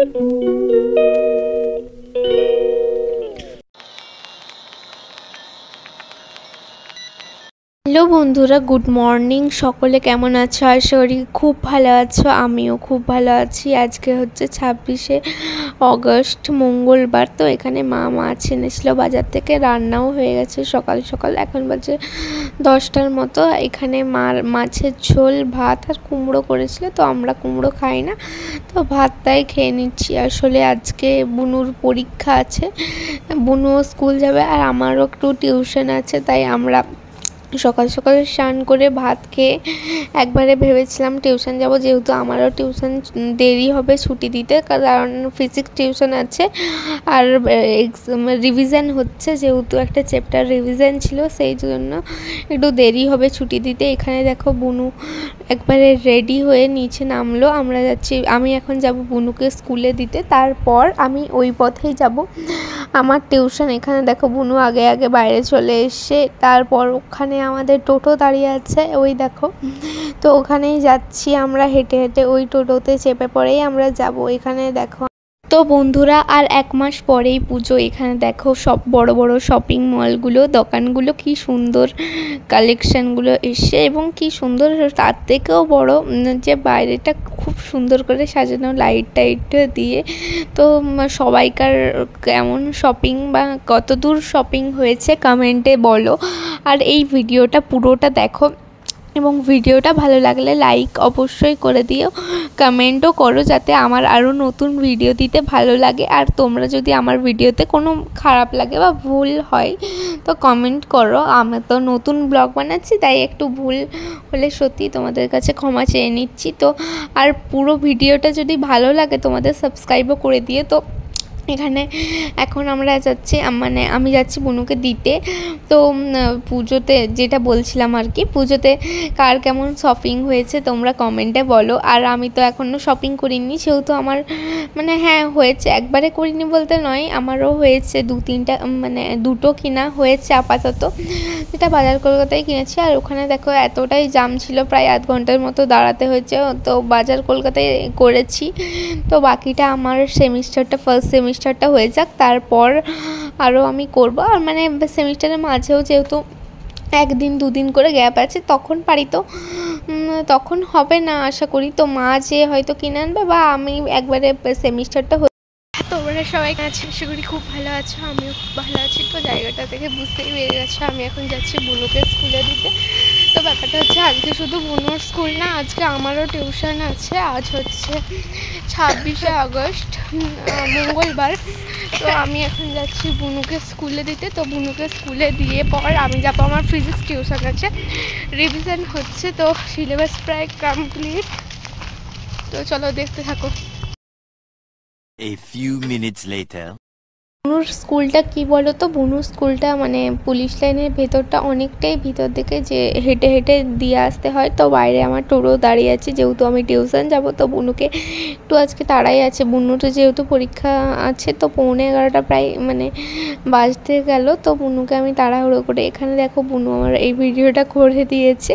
Hello বন্ধুরা, good morning. সকলে কেমন আছো? আশা করি খুব ভালো আছো। আমিও খুব ভালো আছি। আজকে হচ্ছে 26শে অগস্ট, মঙ্গলবার। তো এখানে মা মাছ এনেছিল বাজার থেকে, রান্নাও হয়ে গেছে সকাল সকাল। এখন বাজে 10টার মতো। এখানে মাছের ঝোল, ভাত আর কুমড়ো করেছিল। তো আমরা কুমড়ো খাই না, তো ভাতটাই খেয়ে নিচ্ছি। আসলে আজকে বুনুর পরীক্ষা আছে, বুনুও স্কুল যাবে আর আমারও একটু টিউশন আছে, তাই আমরা সকাল সকাল স্নান করে ভাত খেয়ে একবারে ভেবেছিলাম টিউশন যাব, যেহেতু আমারও টিউশন দেরি হবে ছুটি দিতে, কারণ ফিজিক্স টিউশন আছে আর রিভিশন হচ্ছে, যেহেতু একটা চ্যাপ্টার রিভিশন ছিল, সেই জন্য একটু দেরি হবে ছুটি দিতে। এখানে দেখো বুনু একবারে রেডি হয়ে নিচে নামলো। আমরা যাচ্ছি, আমি এখন যাব বুনুকে স্কুলে দিতে, তারপর আমি ওই পথেই যাব আমার টিউশন। এখানে দেখো বুনু আগে আগে বাইরে চলে এসে, তারপর ওখানে আমাদের টোটো দাঁড়িয়ে আছে, ওই দেখো। তো ওখানেই যাচ্ছি আমরা হেঁটে হেঁটে, ওই টোটোতে চেপে পড়েই আমরা যাব। এখানে দেখো তো বন্ধুরা, আর 1 মাস পরেই পুজো। এখানে দেখো সব বড় বড় শপিং মলগুলো, দোকানগুলো কি সুন্দর কালেকশানগুলো এসে, এবং কি সুন্দর, তার থেকেও বড় যে বাইরেটা খুব সুন্দর করে সাজানো লাইট টাইট দিয়ে। তো সবাইকার কেমন শপিং বা কতদূর শপিং হয়েছে কমেন্টে বলো, আর এই ভিডিওটা পুরোটা দেখো, এবং ভিডিওটা ভালো লাগলে লাইক অবশ্যই করে দিও, কমেন্টও করো, যাতে আমার আরও নতুন ভিডিও দিতে ভালো লাগে। আর তোমরা যদি আমার ভিডিওতে কোনো খারাপ লাগে বা ভুল হয় তো কমেন্ট করো। আমি তো নতুন ব্লগ বানাচ্ছি, তাই একটু ভুল হলে সত্যি তোমাদের কাছে ক্ষমা চেয়ে নিচ্ছি। তো আর পুরো ভিডিওটা যদি ভালো লাগে তোমাদের সাবস্ক্রাইবও করে দিও। তো এখানে এখন আমরা যাচ্ছি, মানে আমি যাচ্ছি বুনুকে দিতে। তো পুজোতে যেটা বলছিলাম আর কি, পুজোতে কার কেমন শপিং হয়েছে তোমরা কমেন্টে বলো। আর আমি তো এখনও শপিং করিনি, সেহেতু আমার মানে হ্যাঁ হয়েছে, একবারে করিনি বলতে নয়, আমারও হয়েছে 2-3টা, মানে 2টো কিনা হয়েছে আপাতত, যেটা বাজার কলকাতায় কিনেছি। আর ওখানে দেখো এতটাই জাম ছিল, প্রায় আধ ঘন্টার মতো দাঁড়াতে হয়েছে। তো বাজার কলকাতায় করেছি, তো বাকিটা আমার সেমিস্টারটা, ফার্স্ট সেমিস্টারটা হয়ে যাক, তারপর আরও আমি করবো। আর মানে সেমিস্টারের মাঝেও যেহেতু 1-2 দিন করে গ্যাপ আছে, তখন পারি, তো তখন হবে না আশা করি। তো মা যে হয়তো কিনে আনবে, বা আমি একবারে সেমিস্টারটা। তোমরা সবাই আছো, আশা করি খুব ভালো আছো, আমিও খুব ভালো আছি। তো জায়গাটা থেকে বুঝতেই পেরে গেছো, আমি এখন যাচ্ছি বুনুকে স্কুলে দিতে। তো ব্যাপারটা হচ্ছে, আজকে শুধু বুনুর স্কুল না, আজকে আমারও টিউশন আছে। আজ হচ্ছে 26শে অগস্ট, মঙ্গলবার। তো আমি এখন যাচ্ছি বুনুকে স্কুলে দিতে। তো বুনুকে স্কুলে দিয়ে পর আমি যাবো, আমার ফিজিক্স টিউশন আছে, রিভিশন হচ্ছে, তো সিলেবাস প্রায় কমপ্লিট। তো চলো দেখতে থাকো। A few minutes later. বুনুর স্কুলটা কি বলো তো, বুনুর স্কুলটা মানে পুলিশ লাইনের ভেতরটা অনেকটাই ভিতর দিকে, যে হেঁটে হেঁটে দিয়ে আসতে হয়। তো বাইরে আমার টোটো দাঁড়িয়ে আছে, যেহেতু আমি টিউশন যাব। তো বুনুকে একটু আজকে তাড়াই আছে, বুনুর যেহেতু পরীক্ষা আছে, তো 11:15 প্রায় মানে বাজতে গেল। তো বুনুকে আমি তাড়াহুড়ো করে, এখানে দেখো বুনু আমার এই ভিডিওটা করে দিয়েছে।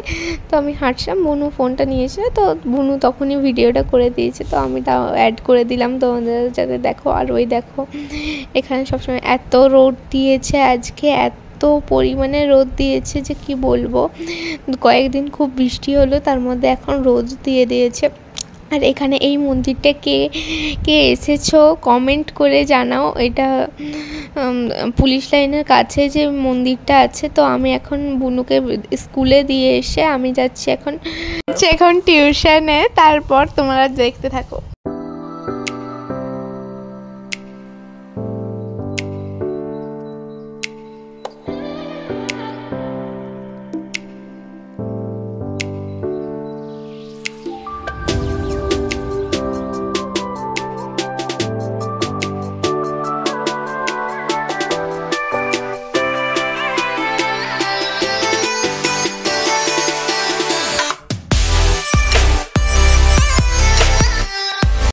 তো আমি হাঁটছিলাম, বুনু ফোনটা নিয়েছে, তো বুনু তখনই ভিডিওটা করে দিয়েছে। তো আমি তাও অ্যাড করে দিলাম তোমাদের, যাতে দেখো। আর ওই দেখো এখানে সবসময় এত রোদ দিয়েছে আজকে, এত পরিমাণে রোদ দিয়েছে যে কি বলবো। কয়েকদিন খুব বৃষ্টি হলো, তার মধ্যে এখন রোদ দিয়ে দিয়েছে। আর এখানে এই মন্দিরটা কে কে এসেছো কমেন্ট করে জানাও। এটা পুলিশ লাইনের কাছে যে মন্দিরটা আছে। তো আমি এখন বুনুকে স্কুলে দিয়ে এসে আমি যাচ্ছি এখন টিউশনে, তারপর তোমরা দেখতে থাকো।